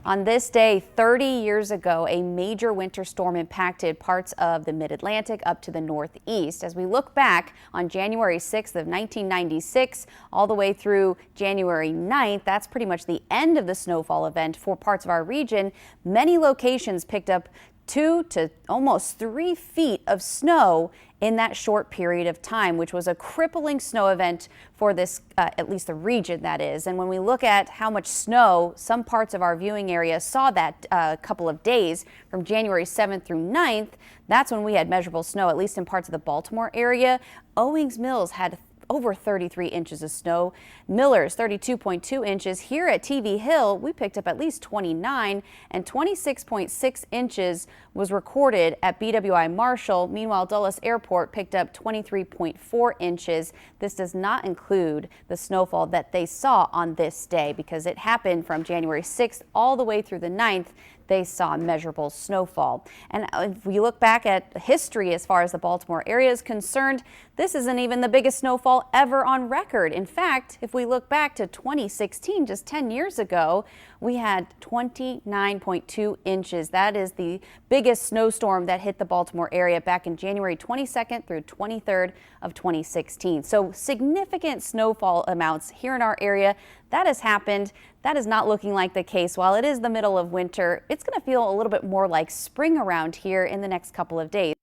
On this day 30 years ago, a major winter storm impacted parts of the mid-Atlantic up to the northeast. As we look back on January 6th of 1996 all the way through January 9th, that's pretty much the end of the snowfall event for parts of our region. Many locations picked up 2 to almost 3 feet of snow in that short period of time, which was a crippling snow event for this, at least the region that is. And when we look at how much snow some parts of our viewing area saw that couple of days from January 7th through 9th, that's when we had measurable snow, at least in parts of the Baltimore area. Owings Mills had over 33 inches of snow. Miller's 32.2 inches. Here at TV Hill, we picked up at least 29, and 26.6 inches was recorded at BWI Marshall. Meanwhile, Dulles Airport picked up 23.4 inches. This does not include the snowfall that they saw on this day because it happened from January 6th all the way through the 9th. They saw measurable snowfall. And if we look back at history as far as the Baltimore area is concerned, this isn't even the biggest snowfall ever on record. In fact, if we look back to 2016, just 10 years ago, we had 29.2 inches. That is the biggest snowstorm that hit the Baltimore area back in January 22nd through 23rd of 2016. So significant snowfall amounts here in our area. That has happened. That is not looking like the case. While it is the middle of winter, it's going to feel a little bit more like spring around here in the next couple of days.